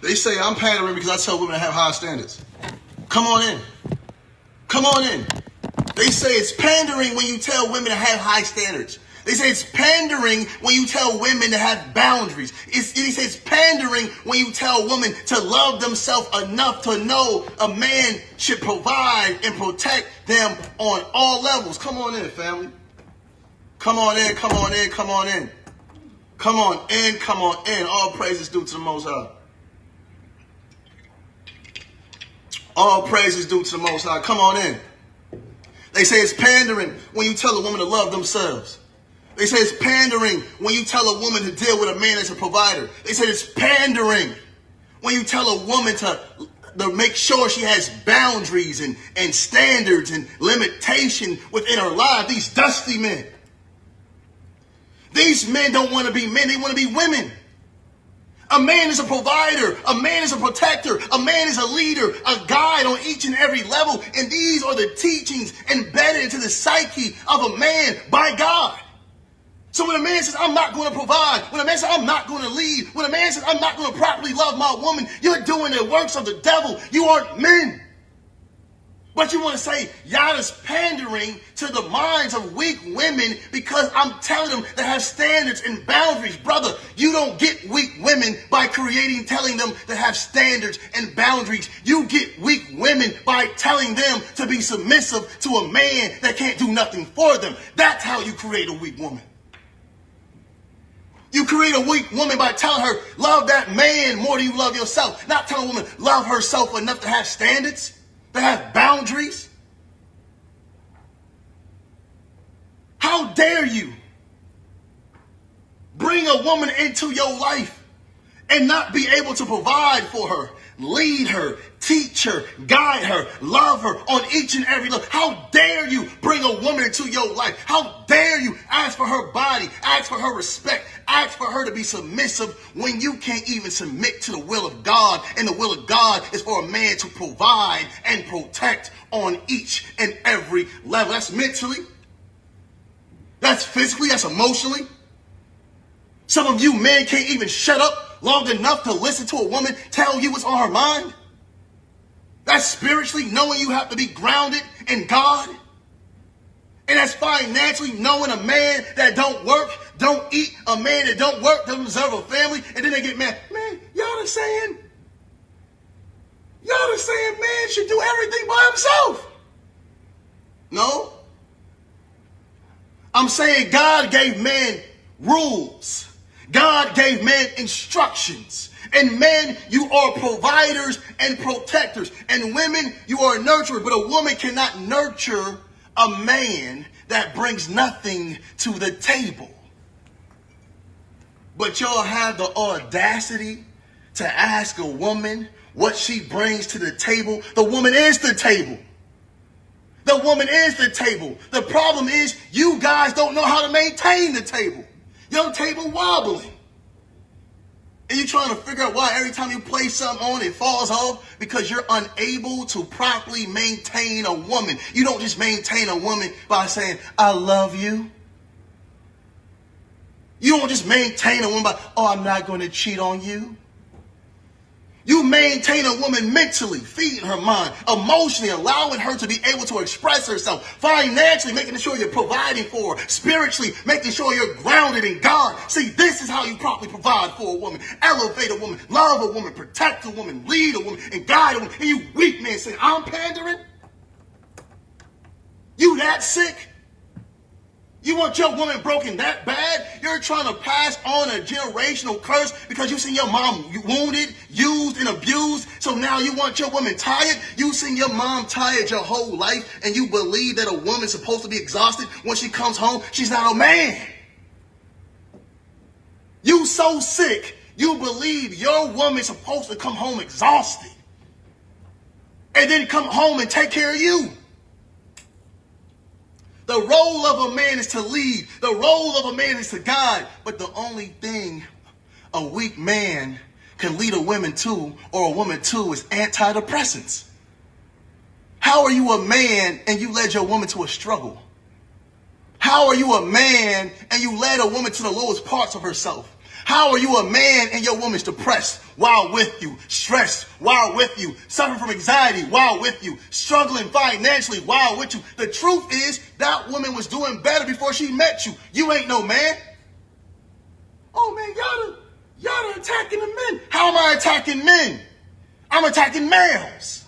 They say I'm pandering because I tell women to have high standards. Come on in. Come on in. They say it's pandering when you tell women to have high standards. They say it's pandering when you tell women to have boundaries. They say it's pandering when you tell women to love themselves enough to know a man should provide and protect them on all levels. Come on in, family. Come on in, come on in, come on in. Come on in, come on in. All praises due to the Most High. All praises due to the Most High. Come on in. They say it's pandering when you tell a woman to love themselves. They say it's pandering when you tell a woman to deal with a man as a provider. They say it's pandering when you tell a woman to make sure she has boundaries and standards and limitation within her life. These dusty men. These men don't want to be men. They want to be women. A man is a provider. A man is a protector. A man is a leader, a guide on each and every level. And these are the teachings embedded into the psyche of a man by God. So when a man says, I'm not going to provide, when a man says, I'm not going to lead, when a man says, I'm not going to properly love my woman, you're doing the works of the devil. You aren't men. But you want to say, y'all is pandering to the minds of weak women because I'm telling them to have standards and boundaries. Brother, you don't get weak women by telling them to have standards and boundaries. You get weak women by telling them to be submissive to a man that can't do nothing for them. That's how you create a weak woman. You create a weak woman by telling her, love that man more than you love yourself. Not telling a woman, love herself enough to have standards. To have boundaries? How dare you bring a woman into your life and not be able to provide for her, lead her, teach her, guide her, love her on each and every level? How dare you bring a woman into your life? How dare you ask for her body, ask for her respect, ask for her to be submissive when you can't even submit to the will of God? And the will of God is for a man to provide and protect on each and every level. That's mentally, that's physically, that's emotionally. Some of you men can't even shut up long enough to listen to a woman tell you what's on her mind. That's spiritually knowing you have to be grounded in God. And that's financially knowing a man that don't work, don't eat, a man that don't work, doesn't deserve a family, and then they get mad. Man, y'all are saying man should do everything by himself. No. I'm saying God gave man rules. God gave man instructions. And men, you are providers and protectors. And women, you are nurturers. But a woman cannot nurture a man that brings nothing to the table. But y'all have the audacity to ask a woman what she brings to the table. The woman is the table. The woman is the table. The problem is you guys don't know how to maintain the table. Your table wobbling. And you're trying to figure out why every time you play something on, it falls off because you're unable to properly maintain a woman. You don't just maintain a woman by saying, I love you. You don't just maintain a woman by, oh, I'm not going to cheat on you. You maintain a woman mentally, feeding her mind, emotionally, allowing her to be able to express herself, financially, making sure you're providing for her, spiritually, making sure you're grounded in God. See, this is how you properly provide for a woman, elevate a woman, love a woman, protect a woman, lead a woman, and guide a woman. And you weak men say, I'm pandering? You that sick? You want your woman broken that bad? You're trying to pass on a generational curse because you seen your mom wounded, used, and abused. So now you want your woman tired? You seen your mom tired your whole life and you believe that a woman's supposed to be exhausted when she comes home? She's not a man. You so sick, you believe your woman's supposed to come home exhausted and then come home and take care of you. The role of a man is to lead. The role of a man is to guide. But the only thing a weak man can lead a woman to or a woman to is antidepressants. How are you a man and you led your woman to a struggle? How are you a man and you led a woman to the lowest parts of herself? How are you a man and your woman's depressed while with you, stressed while with you, suffering from anxiety while with you, struggling financially while with you? The truth is that woman was doing better before she met you. You ain't no man. Oh man, y'all are attacking the men. How am I attacking men? I'm attacking males.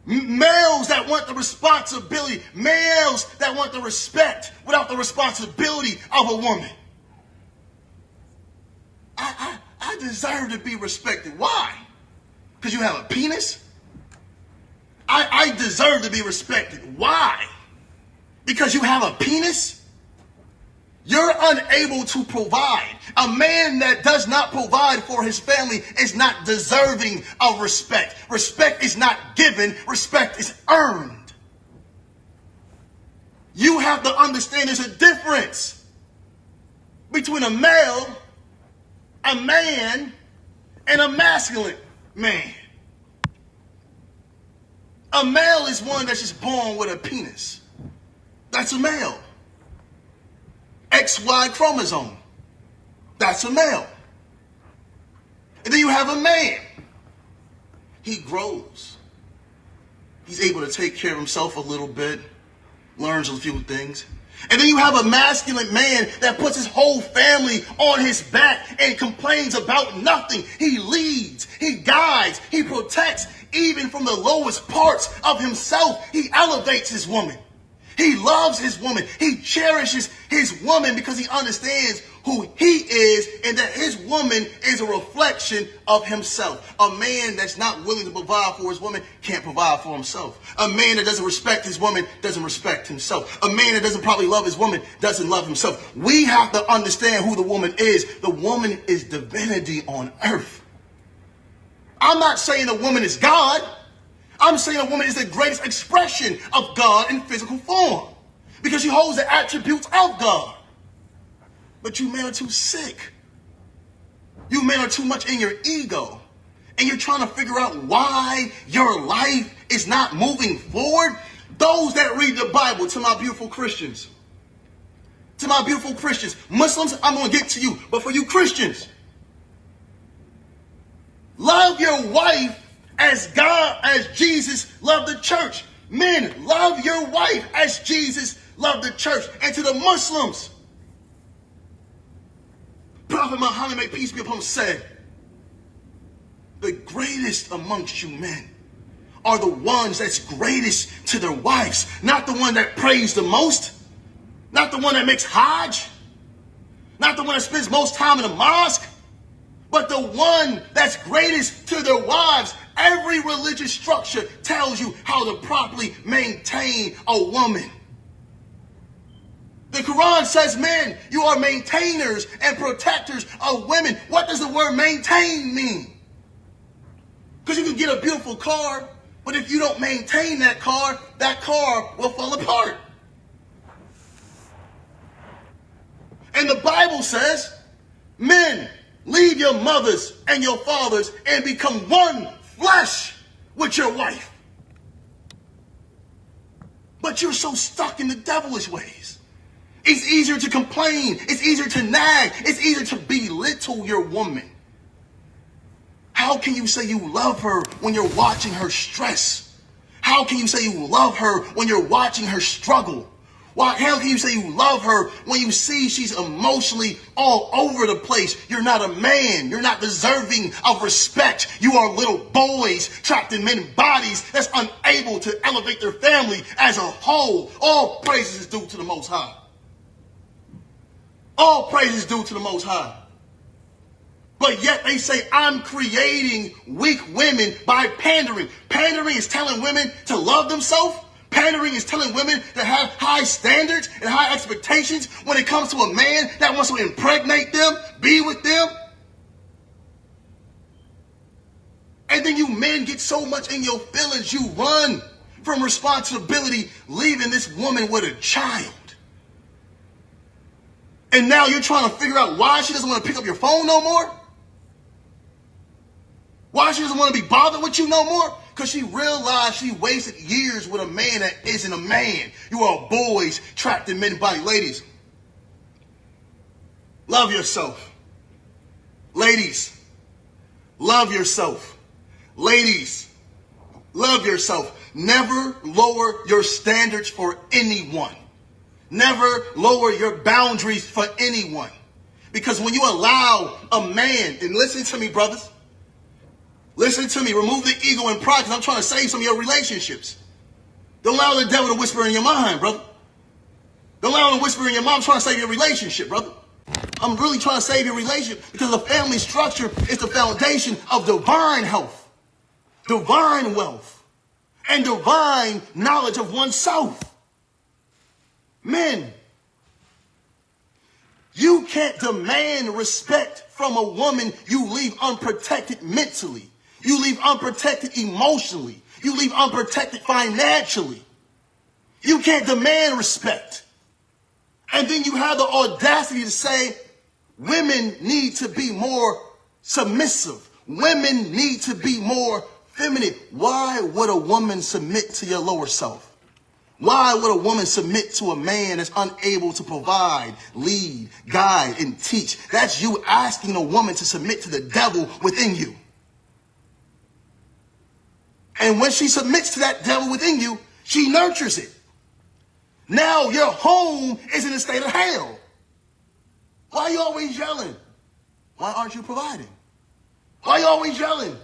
Males that want the responsibility. Males that want the respect without the responsibility of a woman. I deserve to be respected. Why? Because you have a penis? I deserve to be respected. Why? Because you have a penis? You're unable to provide. A man that does not provide for his family is not deserving of respect. Respect is not given. Respect is earned. You have to understand there's a difference between a male, a man, and a masculine man. A male is one that's just born with a penis. That's a male. XY chromosome. That's a male. And then you have a man. He grows. He's able to take care of himself a little bit, learns a few things. And then you have a masculine man that puts his whole family on his back and complains about nothing. He leads, he guides, he protects, even from the lowest parts of himself. He elevates his woman. He loves his woman. He cherishes his woman because he understands who he is and that his woman is a reflection of himself. A man that's not willing to provide for his woman can't provide for himself. A man that doesn't respect his woman doesn't respect himself. A man that doesn't probably love his woman doesn't love himself. We have to understand who the woman is. The woman is divinity on earth. I'm not saying a woman is God. I'm saying a woman is the greatest expression of God in physical form because she holds the attributes of God. But you men are too sick. You men are too much in your ego. And you're trying to figure out why your life is not moving forward. Those that read the Bible, to my beautiful Christians. To my beautiful Christians. Muslims, I'm going to get to you. But for you Christians, love your wife as God, as Jesus loved the church. Men, love your wife as Jesus loved the church. And to the Muslims, Prophet Muhammad, may peace be upon him, said, the greatest amongst you men are the ones that's greatest to their wives. Not the one that prays the most. Not the one that makes Hajj. Not the one that spends most time in the mosque. But the one that's greatest to their wives. Every religious structure tells you how to properly maintain a woman. The Quran says, men, you are maintainers and protectors of women. What does the word maintain mean? Because you can get a beautiful car, but if you don't maintain that car will fall apart. And the Bible says, men, leave your mothers and your fathers and become one flesh with your wife. But you're so stuck in the devilish ways. It's easier to complain. It's easier to nag. It's easier to belittle your woman. How can you say you love her when you're watching her stress? How can you say you love her when you're watching her struggle? How can you say you love her when you see she's emotionally all over the place? You're not a man. You're not deserving of respect. You are little boys trapped in men's bodies that's unable to elevate their family as a whole. All praises is due to the Most High. All praises due to the Most High. But yet they say, I'm creating weak women by pandering. Pandering is telling women to love themselves. Pandering is telling women to have high standards and high expectations when it comes to a man that wants to impregnate them, be with them. And then you men get so much in your feelings, you run from responsibility, leaving this woman with a child. And now you're trying to figure out why she doesn't want to pick up your phone no more? Why she doesn't want to be bothered with you no more? Because she realized she wasted years with a man that isn't a man. You are boys trapped in men's body. Ladies, love yourself. Ladies, love yourself. Ladies, love yourself. Never lower your standards for anyone. Never lower your boundaries for anyone. Because when you allow a man, and listen to me, brothers, listen to me, remove the ego and pride, because I'm trying to save some of your relationships. Don't allow the devil to whisper in your mind, brother. Don't allow him to whisper in your mind. I'm trying to save your relationship, brother. I'm really trying to save your relationship, because the family structure is the foundation of divine health, divine wealth, and divine knowledge of oneself. Men, you can't demand respect from a woman you leave unprotected mentally. You leave unprotected emotionally. You leave unprotected financially. You can't demand respect. And then you have the audacity to say women need to be more submissive. Women need to be more feminine. Why would a woman submit to your lower self? Why would a woman submit to a man that's unable to provide, lead, guide, and teach? That's you asking a woman to submit to the devil within you. And when she submits to that devil within you, she nurtures it. Now your home is in a state of hell. Why are you always yelling? Why aren't you providing? Why are you always yelling?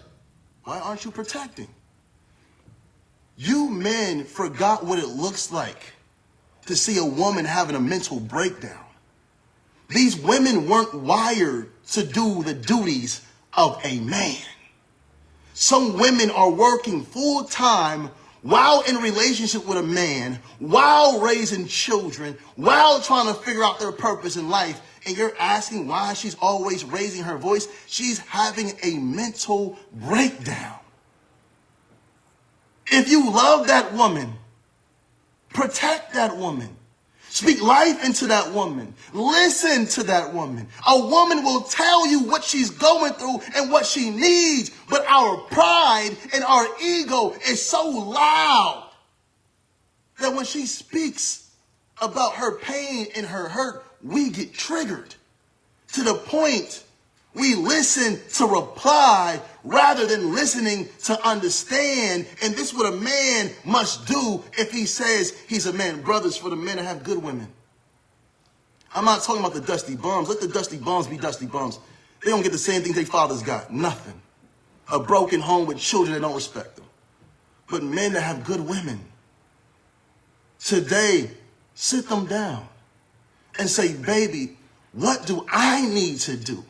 Why aren't you protecting? You men forgot what it looks like to see a woman having a mental breakdown. These women weren't wired to do the duties of a man. Some women are working full time while in relationship with a man, while raising children, while trying to figure out their purpose in life. And you're asking why she's always raising her voice. She's having a mental breakdown. If you love that woman, protect that woman. Speak life into that woman. Listen to that woman. A woman will tell you what she's going through and what she needs, but our pride and our ego is so loud that when she speaks about her pain and her hurt, we get triggered to the point we listen to reply rather than listening to understand. And this is what a man must do if he says he's a man. Brothers, for the men that have good women. I'm not talking about the dusty bums. Let the dusty bums be dusty bums. They don't get the same things their fathers got. Nothing. A broken home with children that don't respect them. But men that have good women, today, sit them down and say, baby, what do I need to do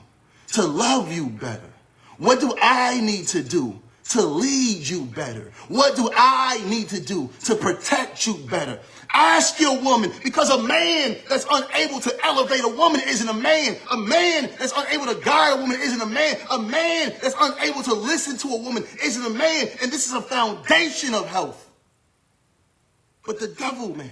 to love you better? What do I need to do to lead you better? What do I need to do to protect you better? Ask your woman, because a man that's unable to elevate a woman isn't a man. A man that's unable to guide a woman isn't a man. A man that's unable to listen to a woman isn't a man. And this is a foundation of health. But the devil, man,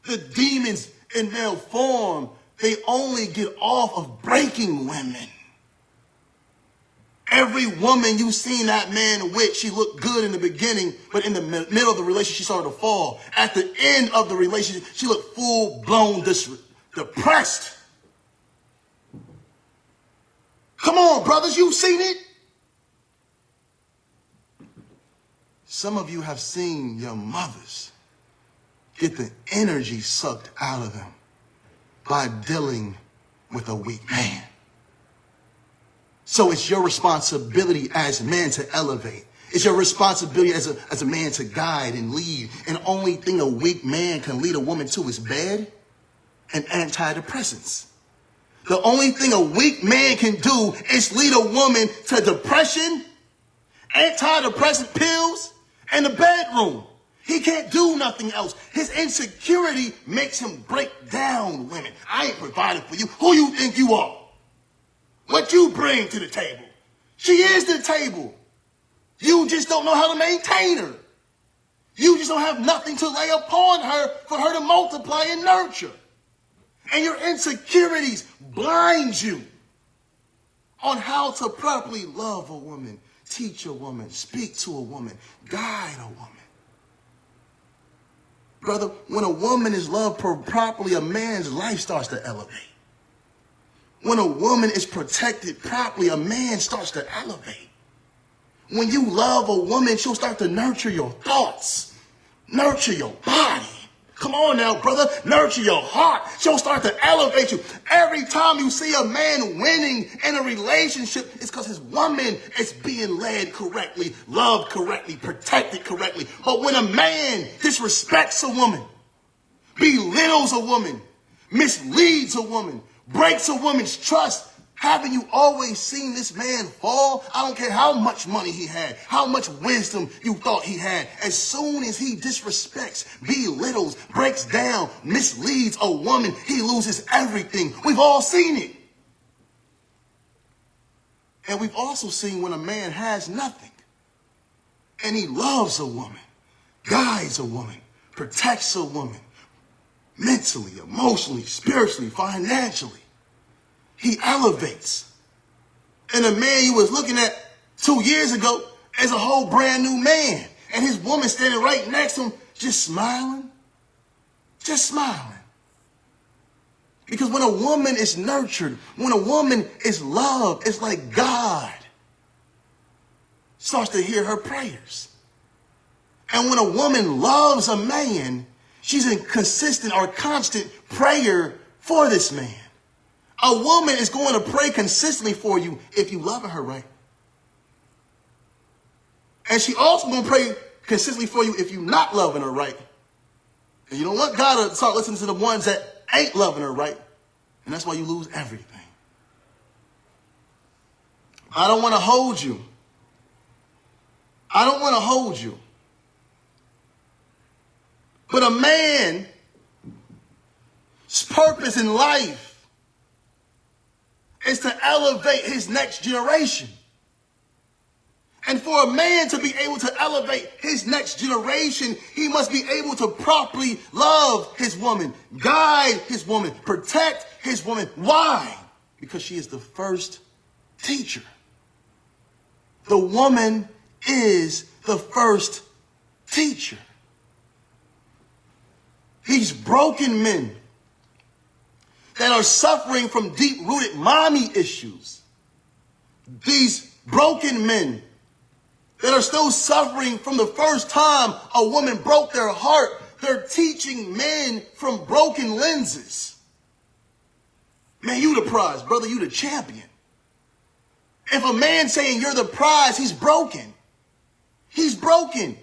the demons in male form, they only get off of breaking women. Every woman you seen that man with, she looked good in the beginning, but in the middle of the relationship, she started to fall. At the end of the relationship, she looked full-blown depressed. Come on, brothers, you've seen it. Some of you have seen your mothers get the energy sucked out of them by dealing with a weak man. So it's your responsibility as men to elevate. It's your responsibility as a man to guide and lead. And the only thing a weak man can lead a woman to is bed and antidepressants. The only thing a weak man can do is lead a woman to depression, antidepressant pills, and the bedroom. He can't do nothing else. His insecurity makes him break down women. I ain't providing for you. Who you think you are? What you bring to the table? She is the table. You just don't know how to maintain her. You just don't have nothing to lay upon her for her to multiply and nurture. And your insecurities blind you on how to properly love a woman, teach a woman, speak to a woman, guide a woman. Brother, when a woman is loved properly, a man's life starts to elevate. When a woman is protected properly, a man starts to elevate. When you love a woman, she'll start to nurture your thoughts, nurture your body. Come on now, brother. Nurture your heart. She'll start to elevate you. Every time you see a man winning in a relationship, it's because his woman is being led correctly, loved correctly, protected correctly. But when a man disrespects a woman, belittles a woman, misleads a woman, breaks a woman's trust, haven't you always seen this man fall? I don't care how much money he had, how much wisdom you thought he had. As soon as he disrespects, belittles, breaks down, misleads a woman, he loses everything. We've all seen it. And we've also seen when a man has nothing and he loves a woman, guides a woman, protects a woman, mentally, emotionally, spiritually, financially. He elevates. And the man you was looking at 2 years ago is a whole brand new man. And his woman standing right next to him, just smiling. Just smiling. Because when a woman is nurtured, when a woman is loved, it's like God starts to hear her prayers. And when a woman loves a man, she's in consistent or constant prayer for this man. A woman is going to pray consistently for you if you love her right. And she also going to pray consistently for you if you're not loving her right. And you don't want God to start listening to the ones that ain't loving her right. And that's why you lose everything. I don't want to hold you. I don't want to hold you. But a man's purpose in life is to elevate his next generation. And for a man to be able to elevate his next generation, he must be able to properly love his woman, guide his woman, protect his woman. Why? Because she is the first teacher. The woman is the first teacher. These broken men that are suffering from deep-rooted mommy issues. These broken men that are still suffering from the first time a woman broke their heart. They're teaching men from broken lenses. Man, you the prize, brother. You the champion. If a man saying you're the prize, he's broken. He's broken.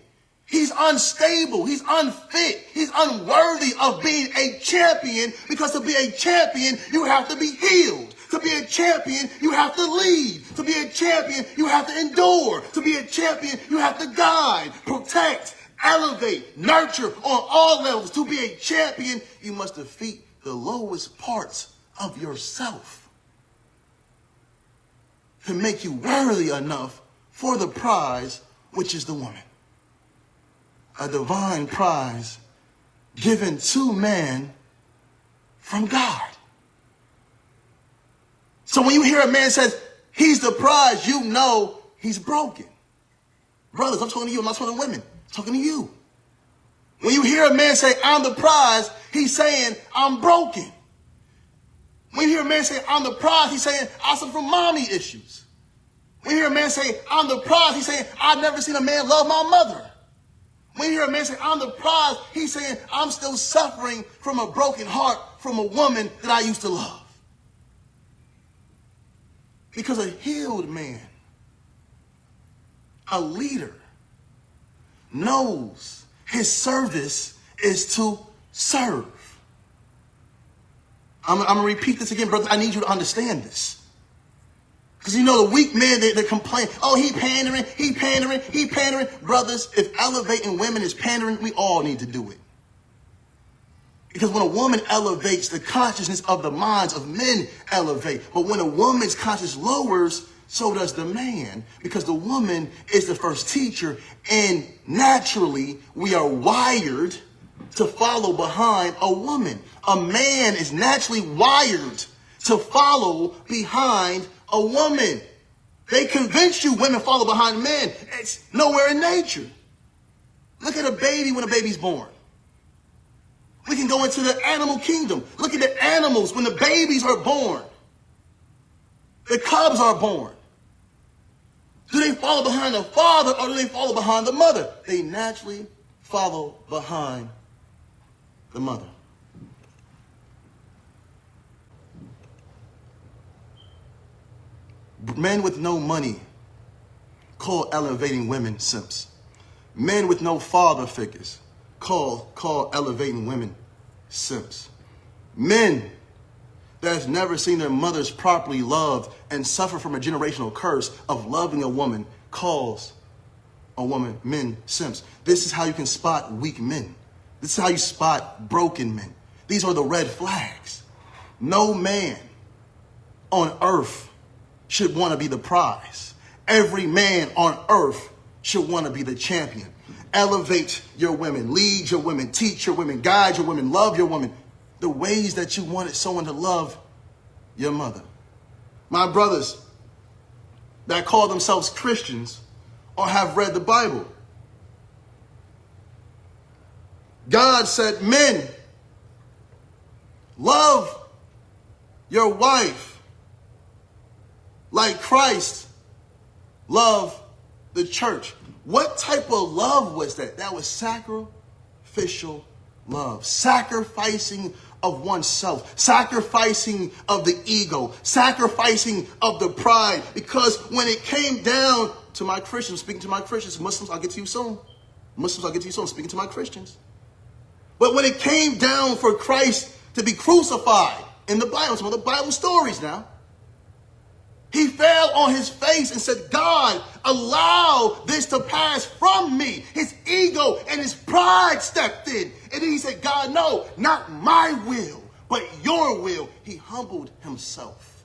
He's unstable. He's unfit. He's unworthy of being a champion, because to be a champion, you have to be healed. To be a champion, you have to lead. To be a champion, you have to endure. To be a champion, you have to guide, protect, elevate, nurture on all levels. To be a champion, you must defeat the lowest parts of yourself to make you worthy enough for the prize, which is the woman. A divine prize given to man from God. So when you hear a man says he's the prize, you know he's broken. Brothers, I'm talking to you. I'm not talking to women. I'm talking to you. When you hear a man say I'm the prize, he's saying I'm broken. When you hear a man say I'm the prize, he's saying I suffer from mommy issues. When you hear a man say I'm the prize, he's saying I've never seen a man love my mother. When you hear a man say, I'm the prize, he's saying, I'm still suffering from a broken heart from a woman that I used to love. Because a healed man, a leader, knows his service is to serve. I'm going to repeat this again, brother. I need you to understand this. Because you know the weak men, they complain, oh, he pandering. Brothers, if elevating women is pandering, we all need to do it. Because when a woman elevates, the consciousness of the minds of men elevate. But when a woman's consciousness lowers, so does the man. Because the woman is the first teacher, and naturally we are wired to follow behind a woman. A man is naturally wired to follow behind a woman. They convince you women follow behind men. It's nowhere in nature. Look at a baby when a baby's born. We can go into the animal kingdom. Look at the animals when the babies are born. The cubs are born. Do they follow behind the father or do they follow behind the mother? They naturally follow behind the mother. Men with no money call elevating women simps. Men with no father figures call elevating women simps. Men that have never seen their mothers properly loved and suffer from a generational curse of loving a woman calls a woman men simps. This is how you can spot weak men. This is how you spot broken men. These are the red flags. No man on earth should want to be the prize. Every man on earth should want to be the champion. Elevate your women, lead your women, teach your women, guide your women, love your women the ways that you wanted someone to love your mother. My brothers that call themselves Christians or have read the Bible, God said, men, love your wife like Christ loved the church. What type of love was that? That was sacrificial love. Sacrificing of oneself. Sacrificing of the ego. Sacrificing of the pride. Because when it came down to my Christians, speaking to my Christians, Muslims, I'll get to you soon. Muslims, I'll get to you soon, speaking to my Christians. But when it came down for Christ to be crucified in the Bible, some of the Bible stories now, he fell on his face and said, God, allow this to pass from me. His ego and his pride stepped in. And then he said, God, no, not my will, but your will. He humbled himself.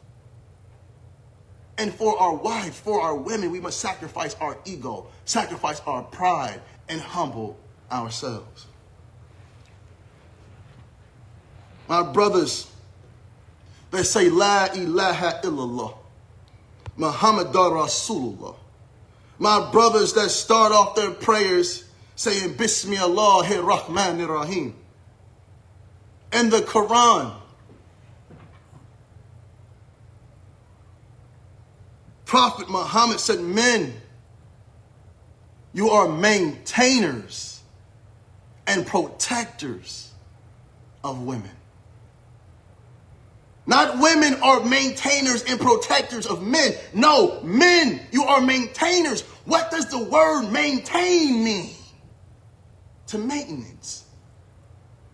And for our wives, for our women, we must sacrifice our ego, sacrifice our pride, and humble ourselves. My brothers that say, La ilaha illallah, Muhammadur Rasulullah. My brothers that start off their prayers saying Bismillahir Rahmanir Rahim. In the Quran, Prophet Muhammad said, men, you are maintainers and protectors of women. Not women are maintainers and protectors of men. No, men, you are maintainers. What does the word maintain mean? To maintenance.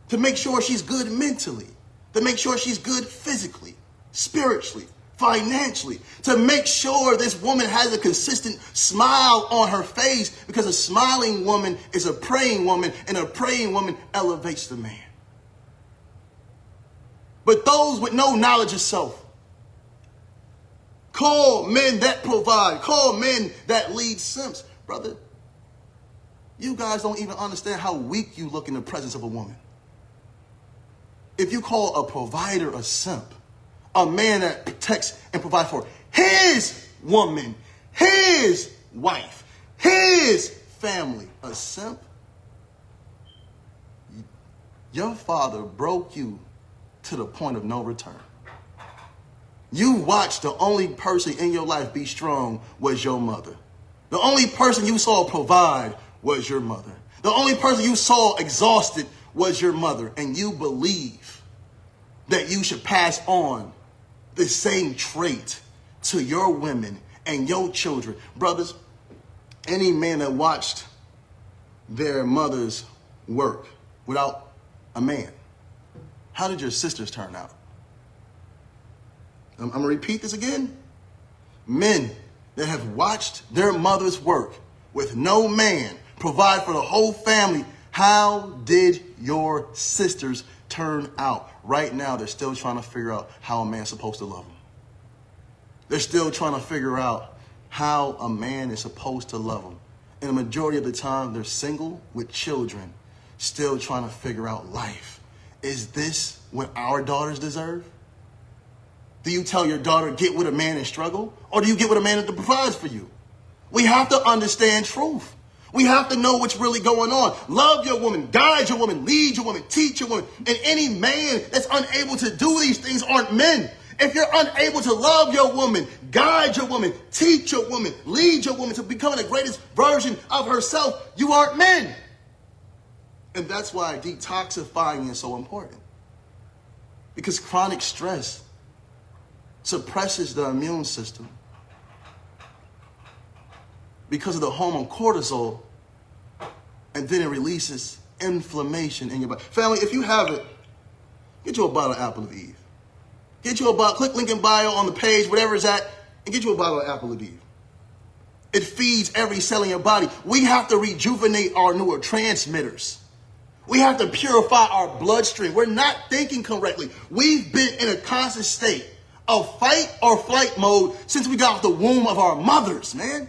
To make sure she's good mentally. To make sure she's good physically, spiritually, financially. To make sure this woman has a consistent smile on her face, because a smiling woman is a praying woman, and a praying woman elevates the man. But those with no knowledge of self call men that provide, call men that lead simps. Brother, you guys don't even understand how weak you look in the presence of a woman. If you call a provider a simp, a man that protects and provides for his woman, his wife, his family, a simp, your father broke you to the point of no return. You watched the only person in your life be strong was your mother. The only person you saw provide was your mother. The only person you saw exhausted was your mother. And you believe that you should pass on the same trait to your women and your children. Brothers, any man that watched their mothers work without a man, how did your sisters turn out? I'm going to repeat this again. Men that have watched their mothers work with no man, provide for the whole family, how did your sisters turn out? Right now, they're still trying to figure out how a man's supposed to love them. They're still trying to figure out how a man is supposed to love them. And the majority of the time, they're single with children, still trying to figure out life. Is this what our daughters deserve? Do you tell your daughter, get with a man and struggle? Or do you get with a man that provides for you? We have to understand truth. We have to know what's really going on. Love your woman, guide your woman, lead your woman, teach your woman. And any man that's unable to do these things aren't men. If you're unable to love your woman, guide your woman, teach your woman, lead your woman to becoming the greatest version of herself, you aren't men. And that's why detoxifying is so important. Because chronic stress suppresses the immune system. Because of the hormone cortisol, and then it releases inflammation in your body. Family, if you haven't, get you a bottle of Apple of Eve. Get you a bottle, click link in bio on the page, whatever it's at, and get you a bottle of Apple of Eve. It feeds every cell in your body. We have to rejuvenate our neurotransmitters. We have to purify our bloodstream. We're not thinking correctly. We've been in a constant state of fight or flight mode since we got off the womb of our mothers, man.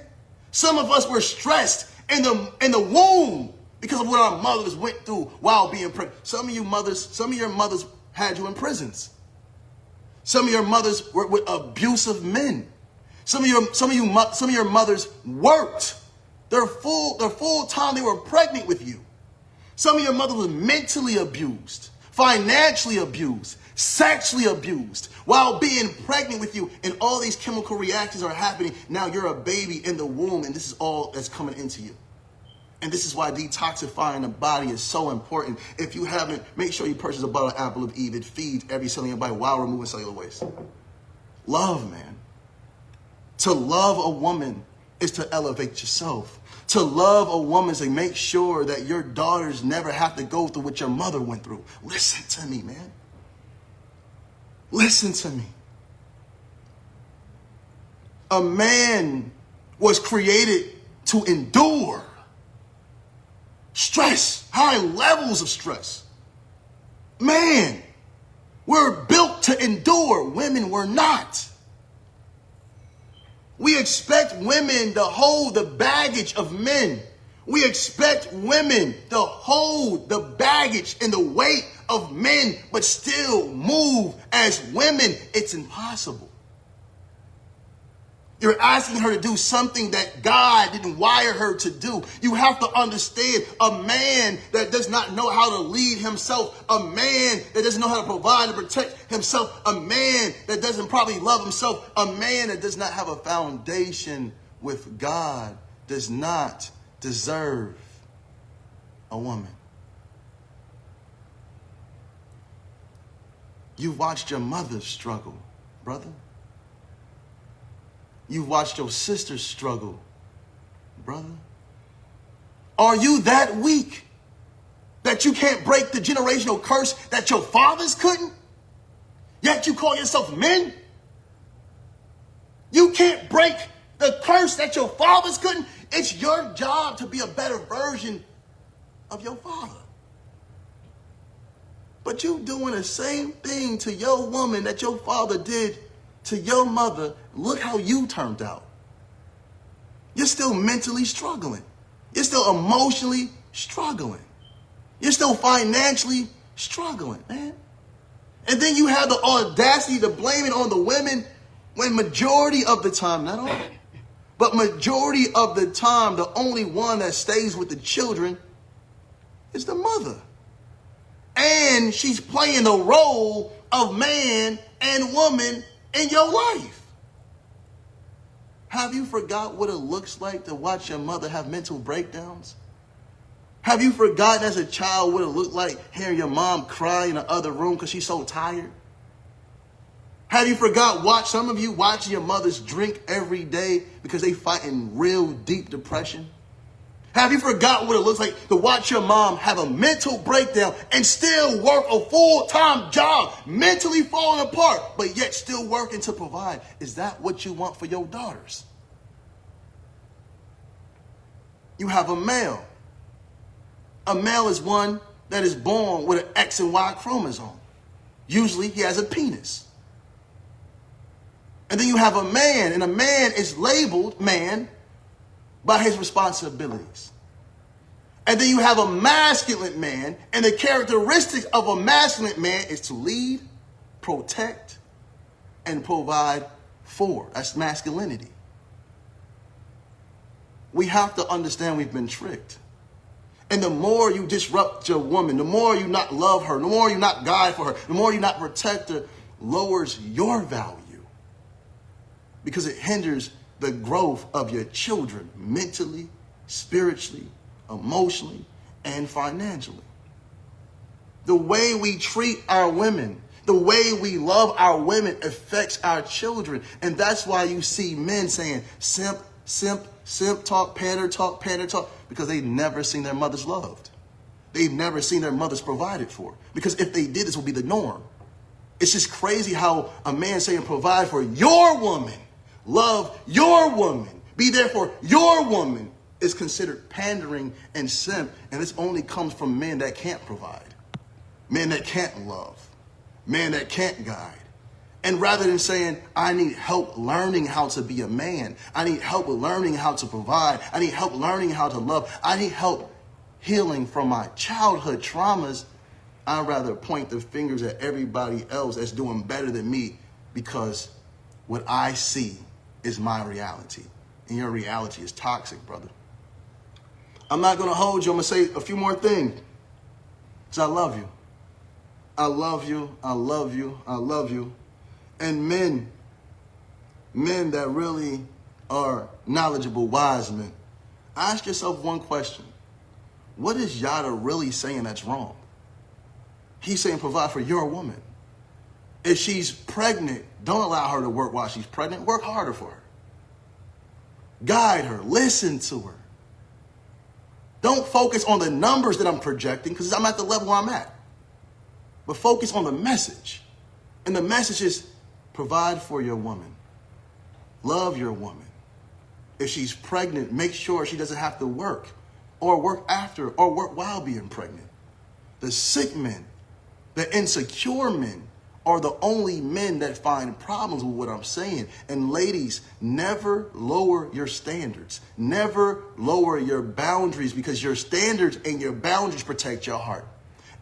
Some of us were stressed in the womb because of what our mothers went through while being pregnant. Some of your mothers had you in prisons. Some of your mothers were with abusive men. Some of your mothers worked. Their full time they were pregnant with you. Some of your mothers were mentally abused, financially abused, sexually abused while being pregnant with you, and all these chemical reactions are happening. Now you're a baby in the womb, and this is all that's coming into you. And this is why detoxifying the body is so important. If you haven't, make sure you purchase a bottle of Apple of Eve. It feeds every cell in your body while removing cellular waste. Love, man. To love a woman is to elevate yourself. To love a woman is to make sure that your daughters never have to go through what your mother went through. Listen to me, man. Listen to me. A man was created to endure stress, high levels of stress. Man, we're built to endure. Women were not. We expect women to hold the baggage of men. We expect women to hold the baggage and the weight of men, but still move as women. It's impossible. You're asking her to do something that God didn't wire her to do. You have to understand, a man that does not know how to lead himself, a man that doesn't know how to provide and protect himself, a man that doesn't probably love himself, a man that does not have a foundation with God does not deserve a woman. You watched your mother struggle, brother. You watched your sister struggle, brother. Are you that weak that you can't break the generational curse that your fathers couldn't? Yet you call yourself men? You can't break the curse that your fathers couldn't? It's your job to be a better version of your father. But you doing the same thing to your woman that your father did to your mother. Look how you turned out. You're still mentally struggling. You're still emotionally struggling. You're still financially struggling, man. And then you have the audacity to blame it on the women when majority of the time, not all, but majority of the time, the only one that stays with the children is the mother. And she's playing the role of man and woman in your life. Have you forgot what it looks like to watch your mother have mental breakdowns? Have you forgotten as a child what it looked like hearing your mom cry in the other room because she's so tired? Have you forgot, some of you watching your mothers drink every day because they fighting real deep depression? Have you forgot what it looks like to watch your mom have a mental breakdown and still work a full-time job, mentally falling apart, but yet still working to provide? Is that what you want for your daughters? You have a male. A male is one that is born with an X and Y chromosome. Usually he has a penis. And then you have a man, and a man is labeled man by his responsibilities. And then you have a masculine man, and the characteristics of a masculine man is to lead, protect, and provide for. That's masculinity. We have to understand we've been tricked. And the more you disrupt your woman, the more you not love her, the more you not guide for her, the more you not protect her, lowers your value because it hinders the growth of your children mentally, spiritually, emotionally, and financially. The way we treat our women, the way we love our women affects our children. And that's why you see men saying simp, simp, simp talk, pander talk, because they've never seen their mothers loved. They've never seen their mothers provided for. Because if they did, this would be the norm. It's just crazy how a man saying provide for your woman, love your woman, be there for your woman is considered pandering and simp. And this only comes from men that can't provide, men that can't love, men that can't guide. And rather than saying, I need help learning how to be a man, I need help learning how to provide, I need help learning how to love, I need help healing from my childhood traumas, I'd rather point the fingers at everybody else that's doing better than me because what I see is my reality. And your reality is toxic, brother. I'm not going to hold you. I'm going to say a few more things. Because I love you. I love you. I love you. I love you. And men that really are knowledgeable, wise men, ask yourself one question. What is Yada really saying that's wrong? He's saying provide for your woman. If she's pregnant, don't allow her to work while she's pregnant. Work harder for her. Guide her. Listen to her. Don't focus on the numbers that I'm projecting because I'm at the level I'm at. But focus on the message. And the message is provide for your woman. Love your woman. If she's pregnant, make sure she doesn't have to work or work after or work while being pregnant. The sick men, the insecure men are the only men that find problems with what I'm saying. And ladies, never lower your standards. Never lower your boundaries because your standards and your boundaries protect your heart.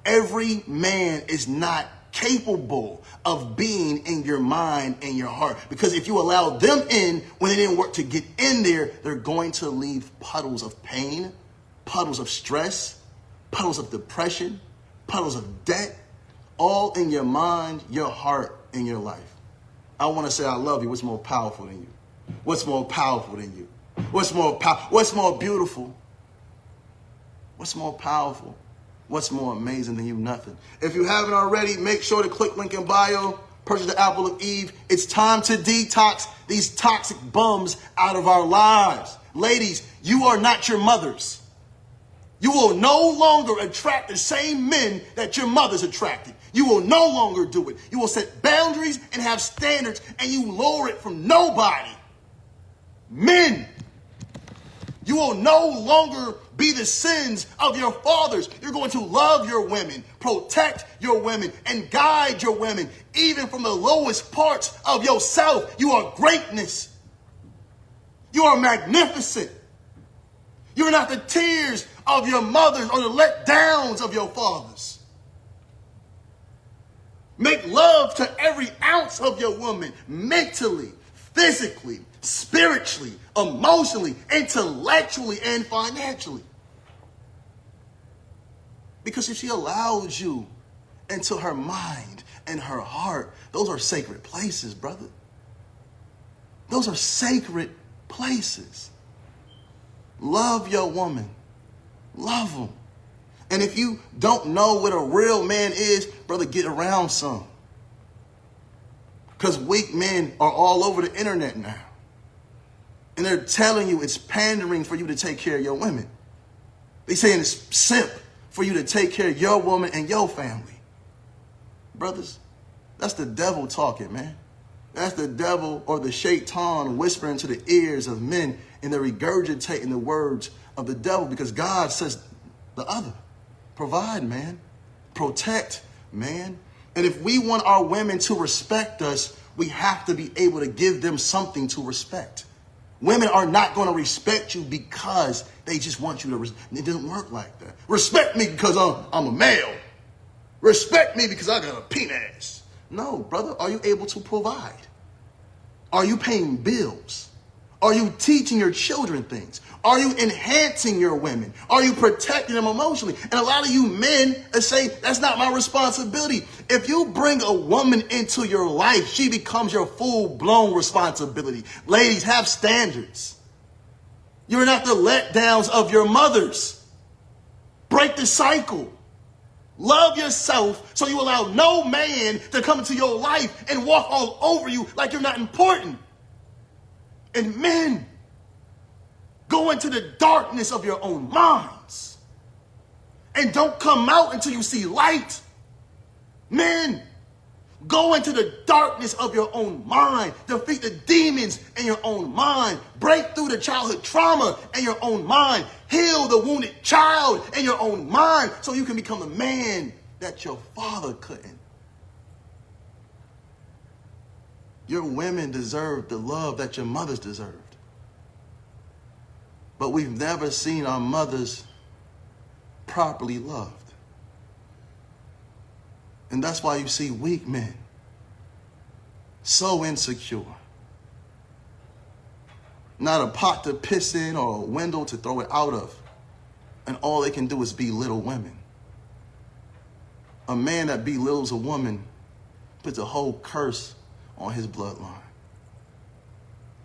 Every man is not capable of being in your mind and your heart. Because if you allow them in when they didn't work to get in there, they're going to leave puddles of pain, puddles of stress, puddles of depression, puddles of debt, all in your mind, your heart, and your life. I want to say I love you. What's more powerful than you? What's more powerful than you? What's more beautiful? What's more powerful? What's more amazing than you? Nothing. If you haven't already, make sure to click link in bio, purchase the Apple of Eve. It's time to detox these toxic bums out of our lives. Ladies, you are not your mothers. You will no longer attract the same men that your mothers attracted. You will no longer do it. You will set boundaries and have standards, and you lower it from nobody. Men, you will no longer be the sins of your fathers. You're going to love your women, protect your women, and guide your women, even from the lowest parts of yourself. You are greatness. You are magnificent. You're not the tears of your mothers or the letdowns of your fathers. Make love to every ounce of your woman, mentally, physically, spiritually, emotionally, intellectually, and financially. Because if she allows you into her mind and her heart, those are sacred places, brother. Those are sacred places. Love your woman. Love them. And if you don't know what a real man is, brother, get around some. Because weak men are all over the internet now. And they're telling you it's pandering for you to take care of your women. They're saying it's simp for you to take care of your woman and your family. Brothers, that's the devil talking, man. That's the devil or the shaitan whispering to the ears of men, and they're regurgitating the words of the devil because God says the other. Provide, man. Protect, man. And if we want our women to respect us, we have to be able to give them something to respect. Women are not going to respect you because they just want you to. It doesn't work like that. Respect me because I'm a male. Respect me because I got a penis. No, brother. Are you able to provide? Are you paying bills? Are you teaching your children things? Are you enhancing your women? Are you protecting them emotionally? And a lot of you men say, that's not my responsibility. If you bring a woman into your life, she becomes your full-blown responsibility. Ladies, have standards. You're not the letdowns of your mothers. Break the cycle. Love yourself so you allow no man to come into your life and walk all over you like you're not important. And men, go into the darkness of your own minds. And don't come out until you see light. Men, go into the darkness of your own mind. Defeat the demons in your own mind. Break through the childhood trauma in your own mind. Heal the wounded child in your own mind so you can become the man that your father couldn't. Your women deserve the love that your mothers deserved. But we've never seen our mothers properly loved. And that's why you see weak men, so insecure. Not a pot to piss in or a window to throw it out of. And all they can do is belittle women. A man that belittles a woman puts a whole curse on his bloodline.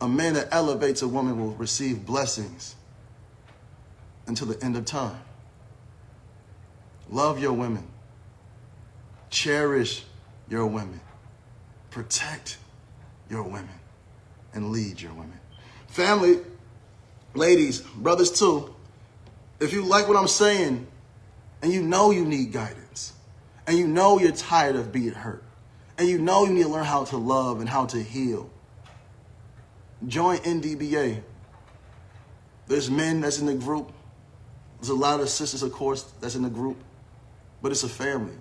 A man that elevates a woman will receive blessings until the end of time. Love your women. Cherish your women. Protect your women. And lead your women. Family, ladies, brothers too, if you like what I'm saying and you know you need guidance and you know you're tired of being hurt and you know you need to learn how to love and how to heal, join NDBA. There's men that's in the group. There's a lot of sisters, of course, that's in the group, but it's a family.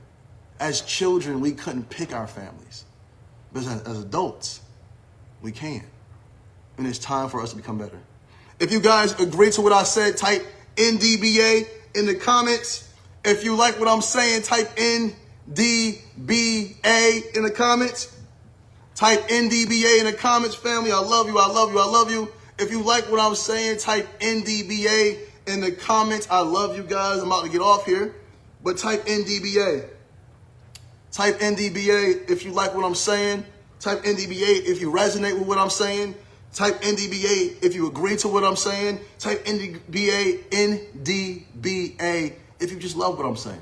As children, we couldn't pick our families, but as adults, we can. And it's time for us to become better. If you guys agree to what I said, type NDBA in the comments. If you like what I'm saying, type NDBA in the comments. Type NDBA in the comments, family. I love you, I love you, I love you. If you like what I'm saying, type NDBA in the comments. I love you guys. I'm about to get off here. But type NDBA. Type NDBA if you like what I'm saying. Type NDBA if you resonate with what I'm saying. Type NDBA if you agree to what I'm saying. Type NDBA if you just love what I'm saying.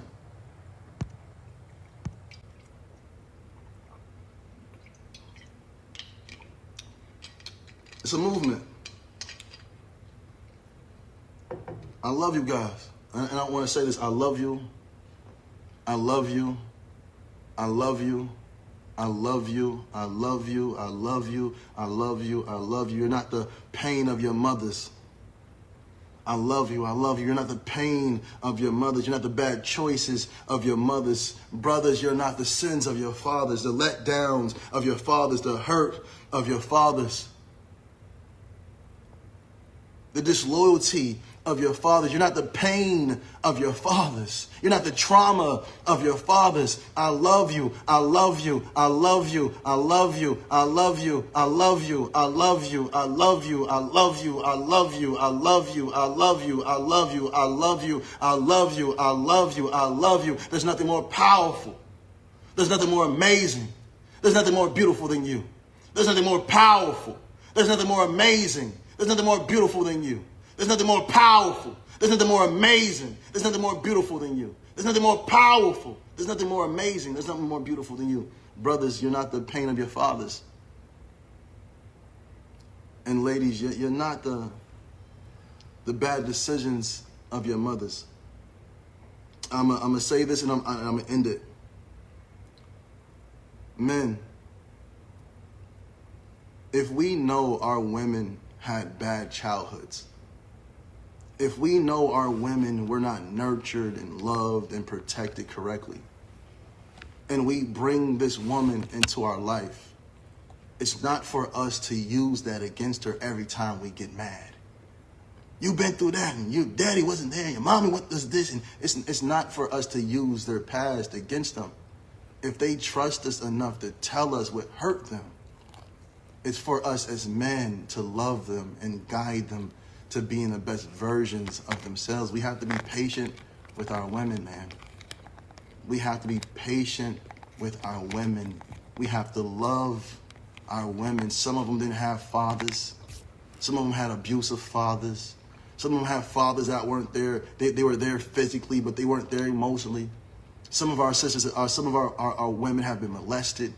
It's a movement. I love you guys. And I want to say this. I love you. I love you. I love you. I love you. I love you. I love you. I love you. I love you. You're not the pain of your mothers. I love you. I love you. You're not the pain of your mothers. You're not the bad choices of your mothers. Brothers, you're not the sins of your fathers, the letdowns of your fathers, the hurt of your fathers, the disloyalty of your fathers. You're not the pain of your fathers. You're not the trauma of your fathers. I love you. I love you. I love you. I love you. I love you. I love you. I love you. I love you. I love you. I love you. I love you. I love you. I love you. I love you. I love you. I love you. I love you. There's nothing more powerful. There's nothing more amazing. There's nothing more beautiful than you. There's nothing more powerful. There's nothing more amazing. There's nothing more beautiful than you. There's nothing more powerful. There's nothing more amazing. There's nothing more beautiful than you. There's nothing more powerful. There's nothing more amazing. There's nothing more beautiful than you. Brothers, you're not the pain of your fathers. And ladies, you're not the bad decisions of your mothers. I'm going to say this and I'm going to end it. Men, if we know our women had bad childhoods, if we know our women were not nurtured and loved and protected correctly, and we bring this woman into our life, it's not for us to use that against her every time we get mad. You've been through that, and your daddy wasn't there, and your mommy went through this, and it's not for us to use their past against them. If they trust us enough to tell us what hurt them, It's for us as men to love them and guide them to being the best versions of themselves. We have to be patient with our women, man. We have to be patient with our women. We have to love our women. Some of them didn't have fathers. Some of them had abusive fathers. Some of them had fathers that weren't there. They were there physically, but they weren't there emotionally. Some of our sisters, some of our women have been molested.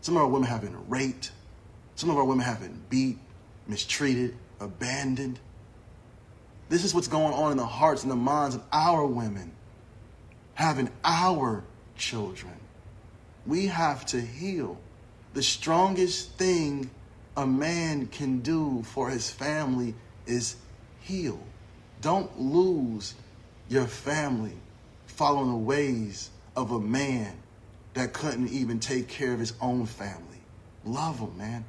Some of our women have been raped. Some of our women have been beat, mistreated, abandoned. This is what's going on in the hearts and the minds of our women, having our children. We have to heal. The strongest thing a man can do for his family is heal. Don't lose your family following the ways of a man that couldn't even take care of his own family. Love him, man.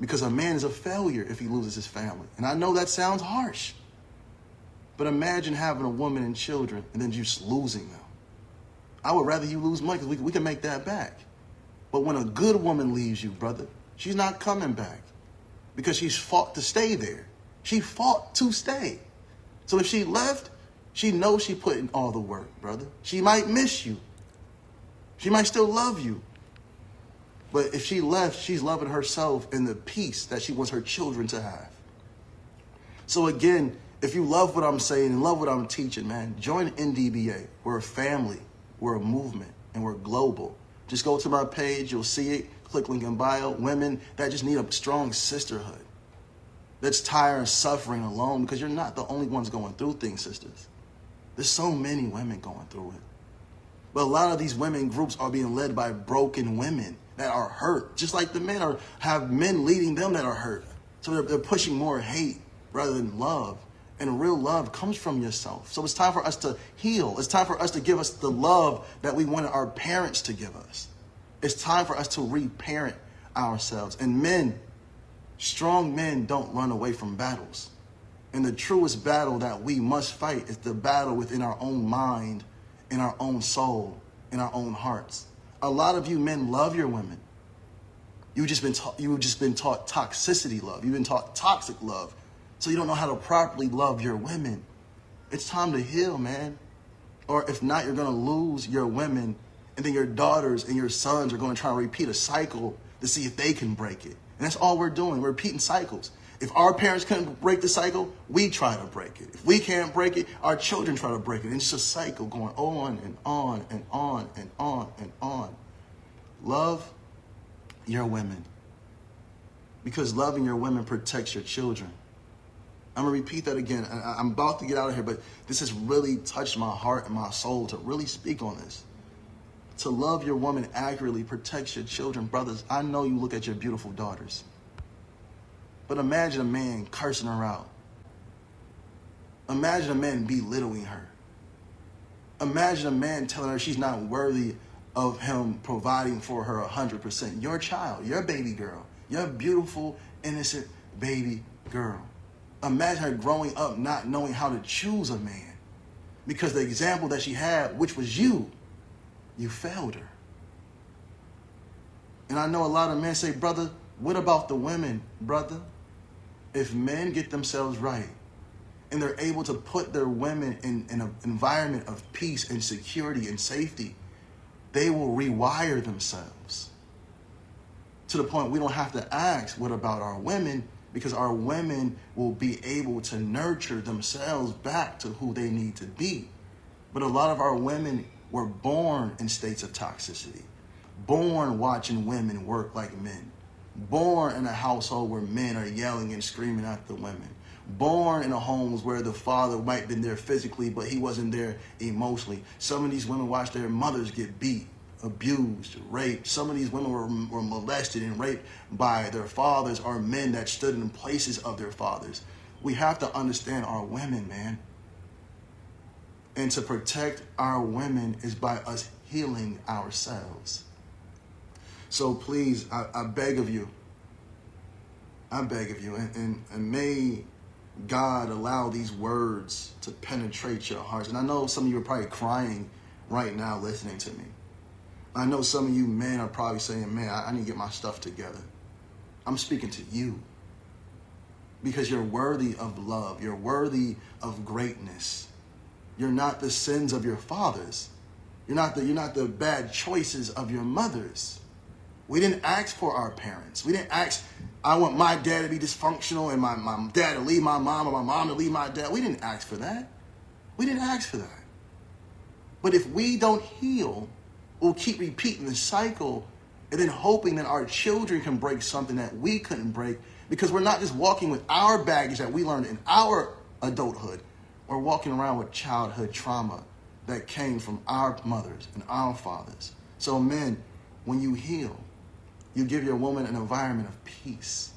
Because a man is a failure if he loses his family. And I know that sounds harsh. But imagine having a woman and children and then just losing them. I would rather you lose money because we can make that back. But when a good woman leaves you, brother, she's not coming back because she's fought to stay there. She fought to stay. So if she left, she knows she put in all the work, brother. She might miss you. She might still love you. But if she left, she's loving herself and the peace that she wants her children to have. So again, if you love what I'm saying and love what I'm teaching, man, join NDBA. We're a family, we're a movement, and we're global. Just go to my page, you'll see it. Click link in bio. Women that just need a strong sisterhood. That's tired of suffering alone, because you're not the only ones going through things, sisters. There's so many women going through it. But a lot of these women groups are being led by broken women that are hurt, just like the men have men leading them that are hurt. So they're pushing more hate rather than love. And real love comes from yourself. So it's time for us to heal. It's time for us to give us the love that we wanted our parents to give us. It's time for us to reparent ourselves. And men, strong men don't run away from battles. And the truest battle that we must fight is the battle within our own mind, in our own soul, in our own hearts. A lot of you men love your women. You've just been taught toxicity love. You've been taught toxic love. So you don't know how to properly love your women. It's time to heal, man. Or if not, you're going to lose your women, and then your daughters and your sons are going to try to repeat a cycle to see if they can break it. And that's all we're doing. We're repeating cycles. If our parents couldn't break the cycle, we try to break it. If we can't break it, our children try to break it. And it's just a cycle going on and on and on and on and on. Love your women, because loving your women protects your children. I'm going to repeat that again. I'm about to get out of here, but this has really touched my heart and my soul to really speak on this. To love your woman accurately protects your children. Brothers, I know you look at your beautiful daughters, but imagine a man cursing her out. Imagine a man belittling her. Imagine a man telling her she's not worthy of him providing for her 100%. Your child, your baby girl, your beautiful, innocent baby girl. Imagine her growing up not knowing how to choose a man because the example that she had, which was you failed her. And I know a lot of men say, brother, what about the women, brother? If men get themselves right and they're able to put their women in an environment of peace and security and safety, they will rewire themselves to the point we don't have to ask, what about our women? Because our women will be able to nurture themselves back to who they need to be. But a lot of our women were born in states of toxicity, born watching women work like men, born in a household where men are yelling and screaming at the women, born in a homes where the father might have been there physically, but he wasn't there emotionally. Some of these women watched their mothers get beat, abused, raped. Some of these women were molested and raped by their fathers or men that stood in places of their fathers. We have to understand our women, man. And to protect our women is by us healing ourselves. So please, I beg of you, and may God allow these words to penetrate your hearts. And I know some of you are probably crying right now listening to me. I know some of you men are probably saying, man, I need to get my stuff together. I'm speaking to you. Because you're worthy of love. You're worthy of greatness. You're not the sins of your fathers. You're not the bad choices of your mothers. We didn't ask for our parents. We didn't ask, I want my dad to be dysfunctional and my dad to leave my mom or my mom to leave my dad. We didn't ask for that. We didn't ask for that. But if we don't heal, we'll keep repeating the cycle and then hoping that our children can break something that we couldn't break, because we're not just walking with our baggage that we learned in our adulthood. We're walking around with childhood trauma that came from our mothers and our fathers. So men, when you heal, you give your woman an environment of peace.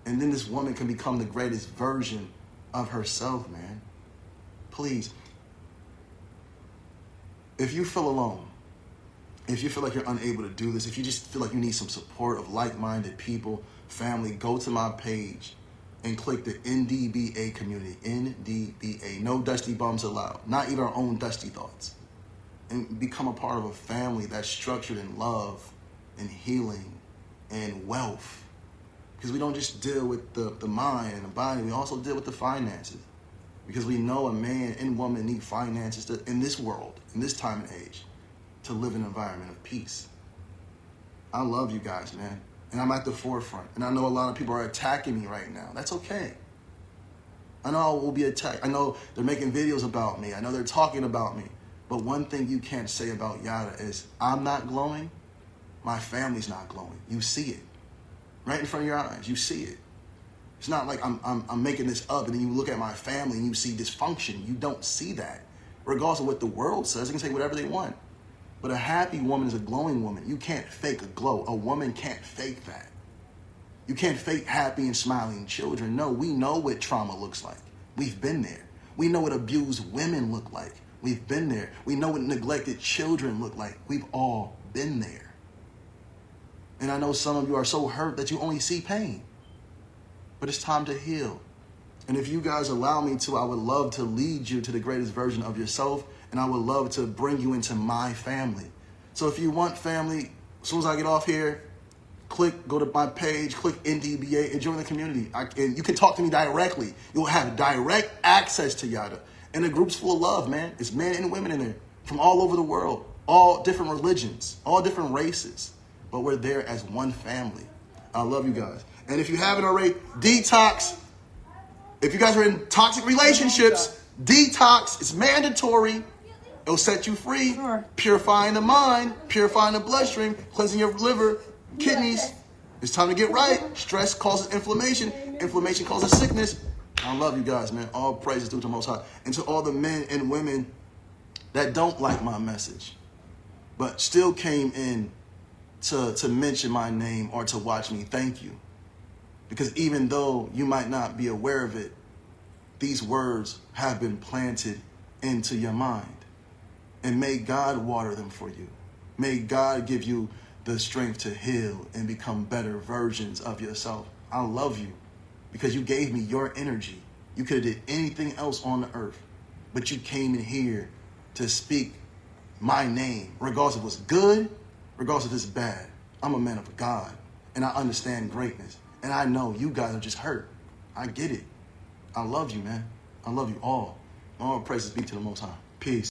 And then this woman can become the greatest version of herself, man. Please, if you feel alone, if you feel like you're unable to do this, if you just feel like you need some support of like-minded people, family, go to my page and click the NDBA community. NDBA. No dusty bums allowed. Not even our own dusty thoughts. And become a part of a family that's structured in love and healing and wealth. Because we don't just deal with the mind and the body. We also deal with the finances. Because we know a man and woman need finances in this world, in this time and age, to live in an environment of peace. I love you guys, man. And I'm at the forefront. And I know a lot of people are attacking me right now. That's okay. I know I will be attacked. I know they're making videos about me. I know they're talking about me. But one thing you can't say about Yada is, I'm not glowing, my family's not glowing. You see it. Right in front of your eyes. You see it. It's not like I'm making this up and then you look at my family and you see dysfunction. You don't see that. Regardless of what the world says, they can say whatever they want. But a happy woman is a glowing woman. You can't fake a glow. A woman can't fake that. You can't fake happy and smiling children. No, we know what trauma looks like. We've been there. We know what abused women look like. We've been there. We know what neglected children look like. We've all been there. And I know some of you are so hurt that you only see pain. But it's time to heal. And if you guys allow me to, I would love to lead you to the greatest version of yourself. And I would love to bring you into my family. So if you want family, as soon as I get off here, go to my page, click NDBA, and join the community. And you can talk to me directly. You'll have direct access to Yada. And the group's full of love, man. It's men and women in there from all over the world, all different religions, all different races. But we're there as one family. I love you guys. And if you haven't already, detox. If you guys are in toxic relationships, detox. It's mandatory. It'll set you free, purifying the mind, purifying the bloodstream, cleansing your liver, kidneys. It's time to get right. Stress causes inflammation. Inflammation causes sickness. I love you guys, man. All praises due to the Most High. And to all the men and women that don't like my message, but still came in to mention my name or to watch me, thank you. Because even though you might not be aware of it, these words have been planted into your mind. And may God water them for you. May God give you the strength to heal and become better versions of yourself. I love you because you gave me your energy. You could have did anything else on the earth, but you came in here to speak my name, regardless of what's good, regardless of it's bad. I'm a man of God, and I understand greatness. And I know you guys are just hurt. I get it. I love you, man. I love you all. All praises be to the Most High. Peace.